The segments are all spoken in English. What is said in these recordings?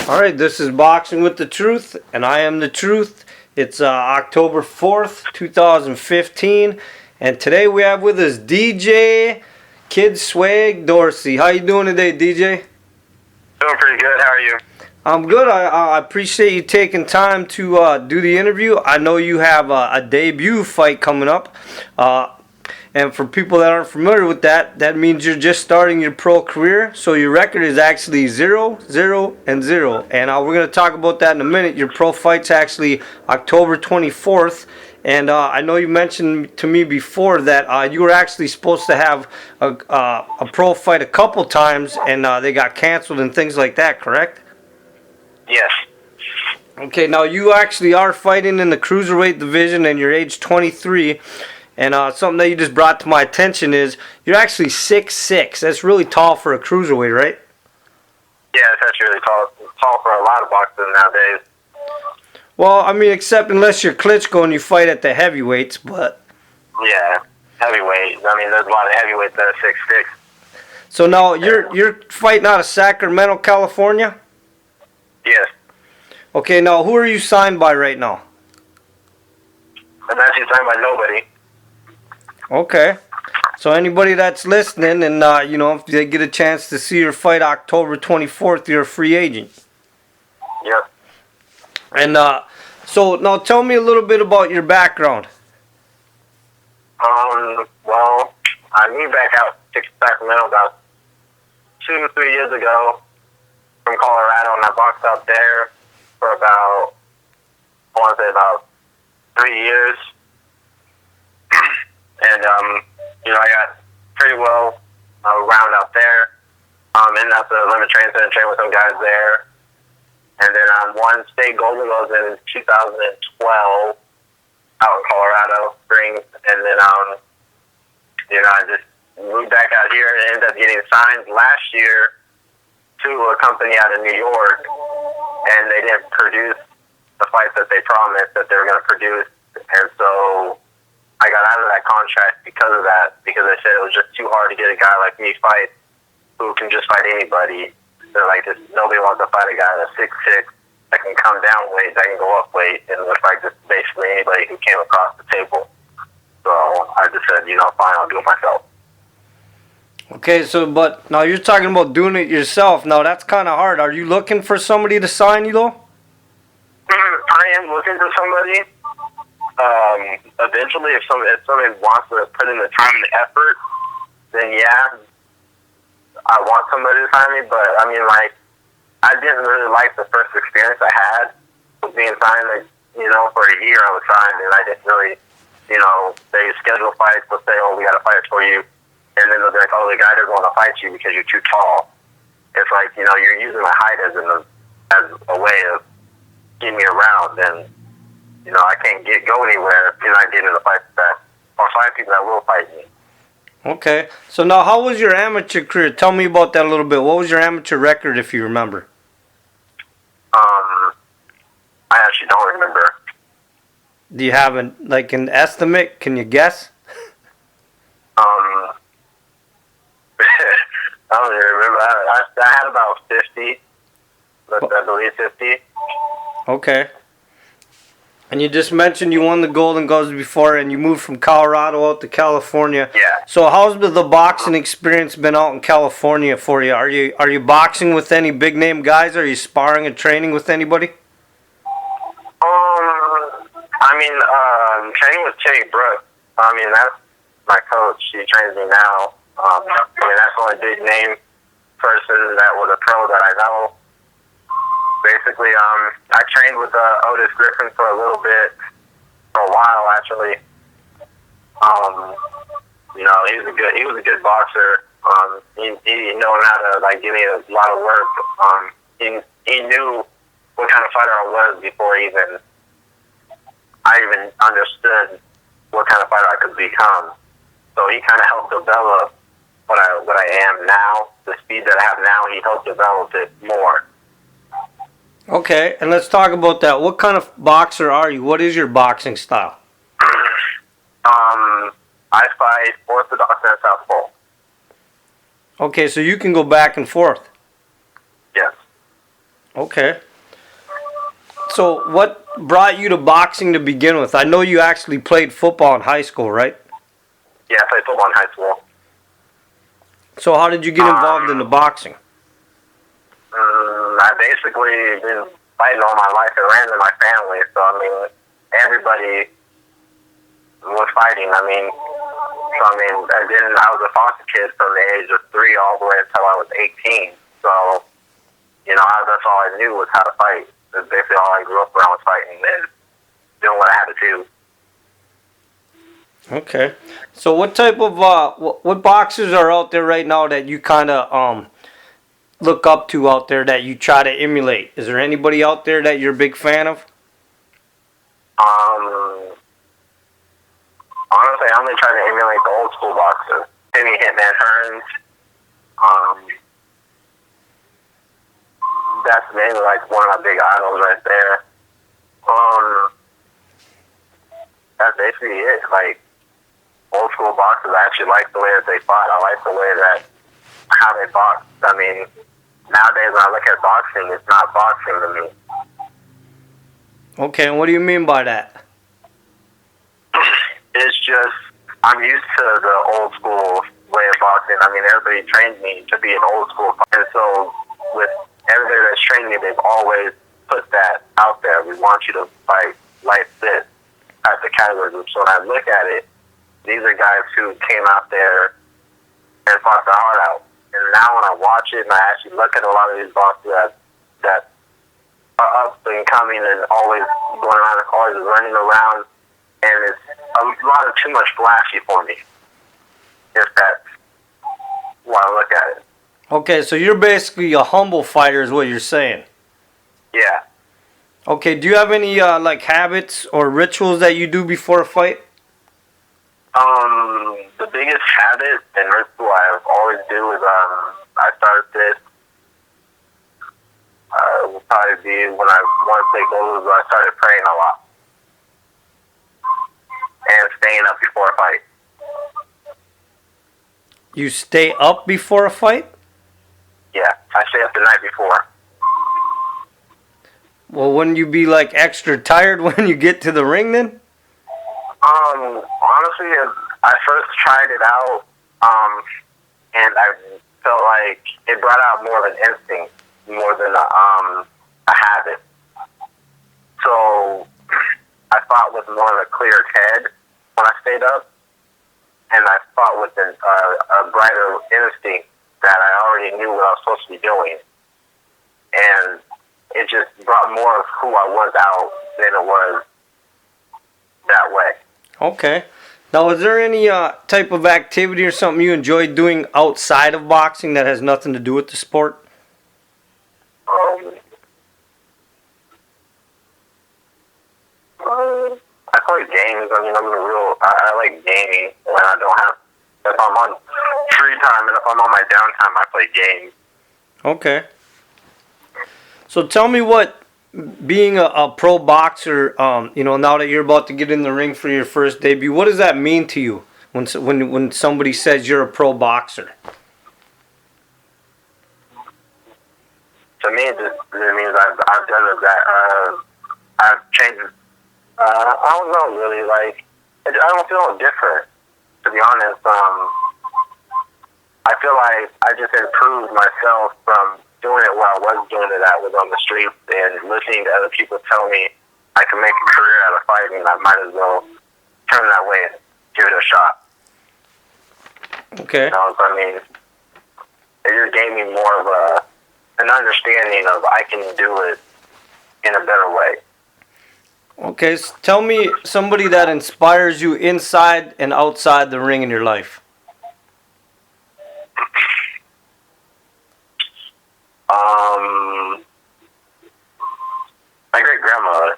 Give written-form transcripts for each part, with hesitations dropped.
Alright, this is Boxing with the Truth, and I am the Truth. It's October 4th, 2015, and today we have with us DJ Kid Swag Dorsey. How you doing today, DJ? Doing pretty good. How are you? I'm good. I appreciate you taking time to do the interview. I know you have a debut fight coming up. And for people that aren't familiar with that, that means you're just starting your pro career. So your record is actually 0-0-0. And we're going to talk about that in a minute. Your pro fight's actually October 24th. And I know you mentioned to me before that you were actually supposed to have a pro fight a couple times, and they got canceled and things like that, correct? Yes. Okay, now you actually are fighting in the Cruiserweight division, and you're age 23. And something that you just brought to my attention is you're actually 6'6". That's really tall for a cruiserweight, right? Yeah, it's actually really tall for a lot of boxers nowadays. Well, I mean, except unless you're Klitschko and you fight at the heavyweights, but... Yeah, heavyweight. I mean, there's a lot of heavyweights that are 6'6". So now you're fighting out of Sacramento, California? Yes. Okay, now who are you signed by right now? I'm actually signed by nobody. Okay. So anybody that's listening and, if they get a chance to see your fight October 24th, you're a free agent. Yep. And so now tell me a little bit about your background. Well, I moved back out to Sacramento about 2 to 3 years ago from Colorado, and I boxed out there for about, I want to say about 3 years. And, I got pretty well around out there. Ended up the limit training center, trained with some guys there. And then won state gold medals in 2012 out in Colorado Springs. And then, I just moved back out here and ended up getting signed last year to a company out of New York. And they didn't produce the fights that they promised that they were going to produce. And so I got out of that contract because of that, because they said it was just too hard to get a guy like me fight who can just fight anybody. They're like, nobody wants to fight a guy that's 6'6", that can come down weight, that can go up weight, and look like just basically anybody who came across the table. So I just said, fine, I'll do it myself. Okay, but now you're talking about doing it yourself. Now that's kind of hard. Are you looking for somebody to sign you though? I am looking for somebody. Eventually, if somebody wants to put in the time and the effort, then yeah, I want somebody to sign me. But I mean, I didn't really like the first experience I had with being signed. For a year I was signed, and I didn't really, they schedule fights. Let's say, oh, we got a fight for you, and then they'll be like, oh, the guy doesn't want to fight you because you're too tall. It's like, you're using my height as a way of getting me around, and I can't go anywhere if you're not getting in the fight or find people that will fight me. Okay. So now, how was your amateur career? Tell me about that a little bit. What was your amateur record, if you remember? I actually don't remember. Do you have an estimate? Can you guess? I don't even remember. I had about 50. I believe 50. Okay. And you just mentioned you won the Golden Gloves before, and you moved from Colorado out to California. Yeah. So how's the boxing experience been out in California for you? Are you boxing with any big name guys? Are you sparring and training with anybody? Training with Kenny Brooks. That's my coach. He trains me now. That's the only big name person that was a pro that I know. Basically, I trained with Otis Griffin for a little bit, for a while actually. He was a good boxer. He knew how to give me a lot of work. He knew what kind of fighter I was before I even understood what kind of fighter I could become. So he kind of helped develop what I am now. The speed that I have now, he helped develop it more. Okay, and let's talk about that. What kind of boxer are you? What is your boxing style? I fight orthodox and southpaw. Okay, so you can go back and forth. Yes. Okay. So what brought you to boxing to begin with? I know you actually played football in high school, right? Yeah, I played football in high school. So how did you get involved in the boxing? I basically been fighting all my life. It ran in my family, so I mean, everybody was fighting. I mean, I was a foster kid from the age of 3 all the way until I was 18. So, that's all I knew was how to fight. That's basically all I grew up around was fighting and doing what I had to do. Okay. So what type of what boxers are out there right now that you kind of look up to out there that you try to emulate? Is there anybody out there that you're a big fan of? Honestly, I only try to emulate the old school boxers. Maybe Hitman Hearns. That's mainly like one of my big idols right there. That's basically it. Like old school boxers, I actually like the way that they fought. I like the way that how they boxed. I mean, nowadays when I look at boxing, it's not boxing to me. Okay, and what do you mean by that? It's just I'm used to the old school way of boxing. I mean, everybody trained me to be an old school fighter. And so with everybody that's trained me, they've always put that out there. We want you to fight like this at the category group. So when I look at it, these are guys who came out there and fought their heart out. And now when I watch it and I actually look at a lot of these boxers that are up and coming and always going around the cars and running around, and it's a lot of too much flashy for me, if that's why I look at it. Okay, so you're basically a humble fighter is what you're saying. Yeah. Okay, do you have any like habits or rituals that you do before a fight? The biggest habit and ritual I always do is I start this. Will probably be when once they go, I started praying a lot and staying up before a fight. You stay up before a fight? Yeah, I stay up the night before. Well, wouldn't you be like extra tired when you get to the ring then? Honestly, I first tried it out, and I felt like it brought out more of an instinct more than a habit. So I fought with more of a clear head when I stayed up, and I fought with a brighter instinct that I already knew what I was supposed to be doing, and it just brought more of who I was out than it was that way. Okay. Now, is there any type of activity or something you enjoy doing outside of boxing that has nothing to do with the sport? I play games. I mean, I like gaming when I don't have, if I'm on free time and if I'm on my downtime, I play games. Okay. So tell me what being a pro boxer, now that you're about to get in the ring for your first debut, what does that mean to you when somebody says you're a pro boxer? To me, it means I've done that. I've changed. I don't know really. Like I don't feel different. To be honest, I feel like I just improved myself from doing it where I was doing it. I was on the streets and listening to other people tell me I can make a career out of fighting. I might as well turn that way and give it a shot. Okay. So, I mean, it just gave me more of an understanding of I can do it in a better way. Okay, so tell me somebody that inspires you inside and outside the ring in your life. My great grandmother.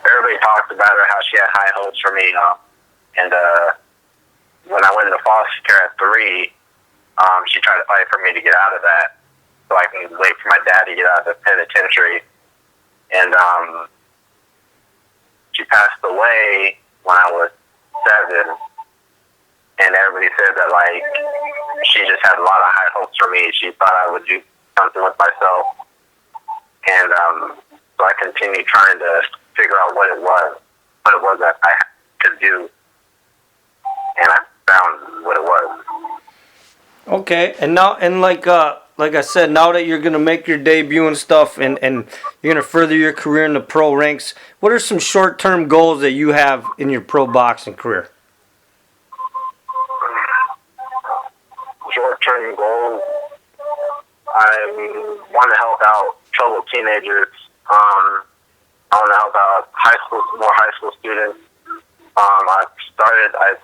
Everybody talks about her, how she had high hopes for me. And when I went into foster care at 3, she tried to fight for me to get out of that, so I can wait for my dad to get out of the penitentiary. And she passed away when I was 7. And everybody said that, like, she just had a lot of high hopes for me. She thought I would do something with myself. And so I continued trying to figure out what it was that I could do. And I found what it was. Okay, and now, and like I said, now that you're gonna make your debut and stuff, and you're gonna further your career in the pro ranks, what are some short-term goals that you have in your pro boxing career? Short-term goals, I want to help out troubled teenagers. I want to help out more high school students. I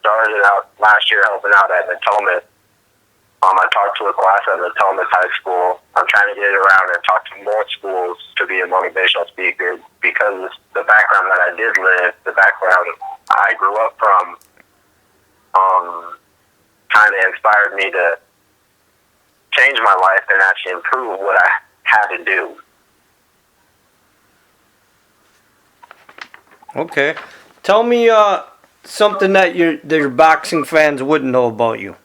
started out last year helping out at Natomas. I talked to a class at Natomas High School. I'm trying to get it around and talk to more schools to be a motivational speaker, because the background that I did live, the background I grew up from, kind of inspired me to change my life and actually improve what I had to do. Okay, tell me something that your boxing fans wouldn't know about you.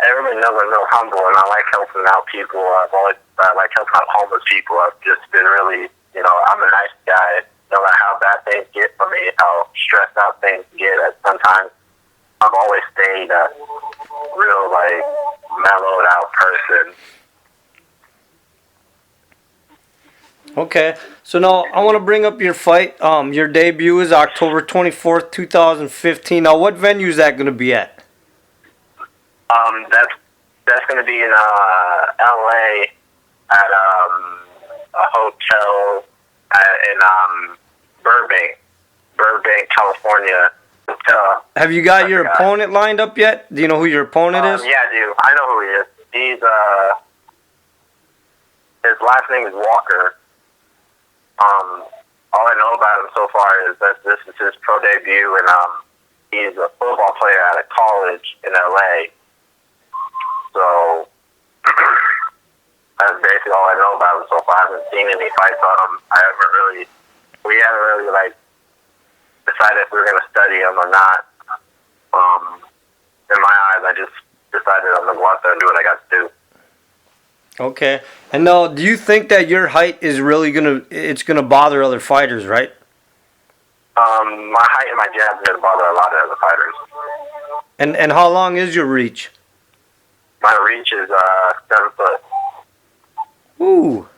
Everybody knows I'm real humble, and I like helping out people. I like helping out homeless people. I've just been really, I'm a nice guy. No matter how bad things get for me, how stressed out things get at sometimes, I've always stayed a real, mellowed out person. Okay, so now I want to bring up your fight. Your debut is October 24th, 2015. Now, what venue is that going to be at? That's going to be in LA at a hotel in Burbank, California. Have you got your opponent lined up yet? Do you know who your opponent is? Yeah, I do. I know who he is. His last name is Walker. All I know about him so far is that this is his pro debut, and he's a football player at a college in LA. So that's basically all I know about him so far. I haven't seen any fights on him. We haven't really decided if we were going to study him or not. In my eyes, I just decided I'm going to go out there and do what I got to do. Okay. And now, do you think that your height is really gonna bother other fighters, right? My height and my jab is going to bother a lot of other fighters. And how long is your reach? My reach is 7 foot. Ooh.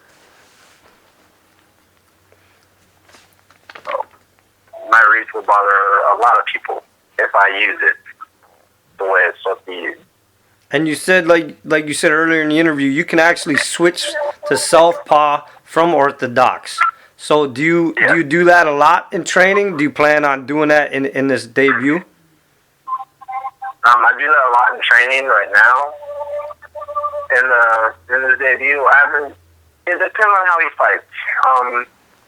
So, my reach will bother a lot of people if I use it the way it's supposed to be used. And you said, like you said earlier in the interview, you can actually switch to southpaw from orthodox. So do you do that a lot in training? Do you plan on doing that in this debut? I do that a lot in training right now. In the debut, it depends on how he fights.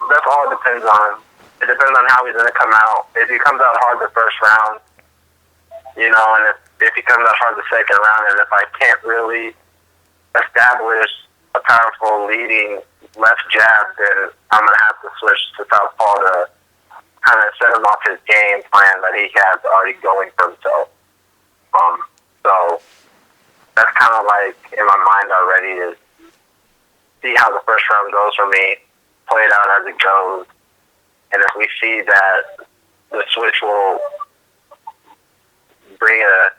That's all it depends on. It depends on how he's going to come out. If he comes out hard the first round, and if he comes out hard the second round, and if I can't really establish a powerful leading left jab, then I'm going to have to switch to southpaw to kind of set him off his game plan that he has already going for himself. So that's kind of in my mind already, is see how the first round goes for me, play it out as it goes, and if we see that the switch will bring a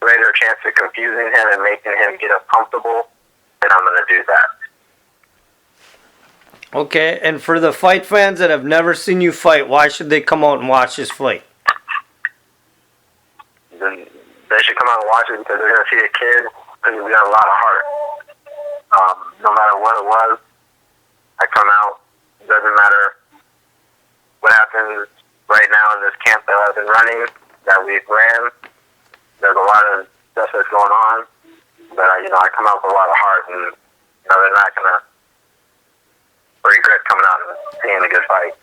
greater chance of confusing him and making him get uncomfortable, then I'm going to do that. Okay, and for the fight fans that have never seen you fight, why should they come out and watch this fight? Then they should come out and watch it because they're going to see a kid who's got a lot of heart. No matter what it was, I come out. It doesn't matter what happens right now in this camp that I've been running, that we've ran. There's a lot of stuff that's going on, but I come out with a lot of heart, and they're not going to regret coming out and seeing a good fight.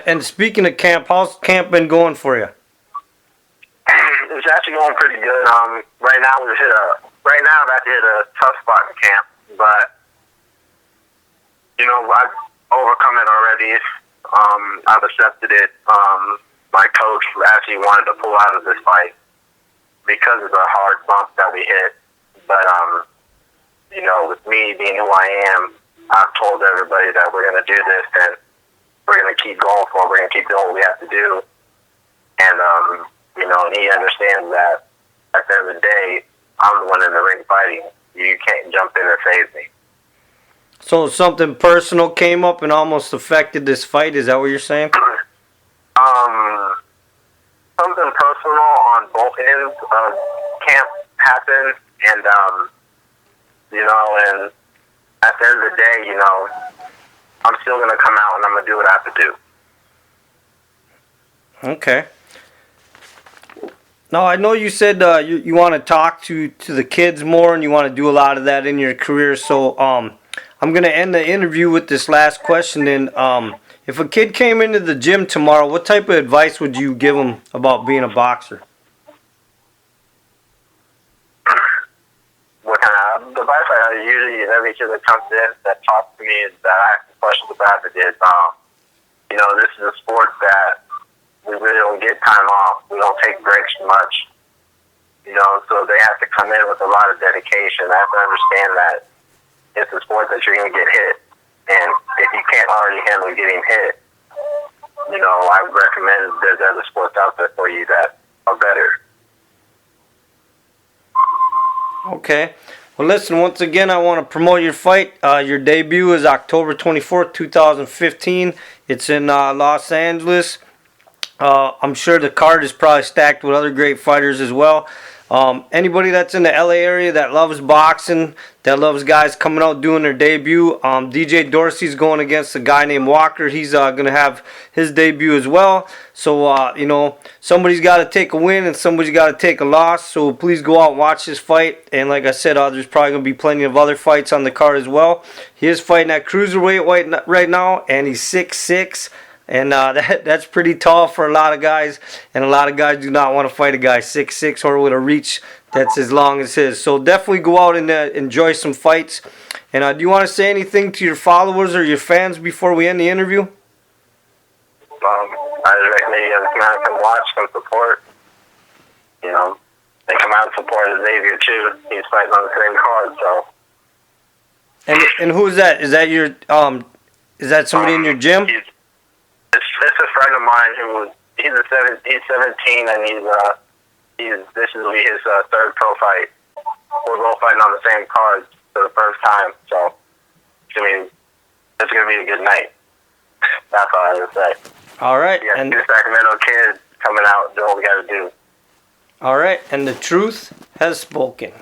And speaking of camp, how's camp been going for you? It's actually going pretty good. Right now I've had to hit a tough spot in camp, but I've overcome it already. I've accepted it. my coach actually wanted to pull out of this fight because of the hard bump that we hit. But, you know, with me being who I am, I've told everybody that we're going to do this and we're going to keep going for it. We're going to keep doing what we have to do. And, you know, and he understands that at the end of the day, I'm the one in the ring fighting. You can't jump in and save me. So something personal came up and almost affected this fight. Is that what you're saying? Something personal on both ends of camp happened, and you know, and at the end of the day, you know, I'm still gonna come out and I'm gonna do what I have to do. Okay. Now, I know you said you want to talk to the kids more and you want to do a lot of that in your career. So I'm going to end the interview with this last question. Then, if a kid came into the gym tomorrow, what type of advice would you give them about being a boxer? What kind of advice I usually, every kid that comes in that talks to me is that I ask questions about it is, you know, this is a sport that we really don't get time off. We don't take breaks much. You know, so they have to come in with a lot of dedication. They have to understand that it's a sport that you're going to get hit. And if you can't already handle getting hit, you know, I recommend there's other sports out there for you that are better. Okay. Well, listen, once again, I want to promote your fight. Your debut is October 24th, 2015. It's in Los Angeles. I'm sure the card is probably stacked with other great fighters as well. Anybody that's in the LA area that loves boxing, that loves guys coming out doing their debut, DJ Dorsey's going against a guy named Walker. He's going to have his debut as well. So, you know, somebody's got to take a win and somebody's got to take a loss. So please go out and watch this fight. And like I said, there's probably going to be plenty of other fights on the card as well. He is fighting at Cruiserweight right now, and he's 6'6". And that's pretty tall for a lot of guys. And a lot of guys do not want to fight a guy 6'6" or with a reach that's as long as his. So definitely go out and enjoy some fights. And do you want to say anything to your followers or your fans before we end the interview? I just recommend you guys come out and come watch, come support. You know, and come out and support Xavier too. He's fighting on the same card, so. And who is that? Is that your is that somebody in your gym? It's a friend of mine he's 17 and this will be his third pro fight. We're both fighting on the same card for the first time, so it's gonna be a good night. That's all I have to say. All right. Yeah, two Sacramento kids coming out doing what we gotta do. All right, and the truth has spoken.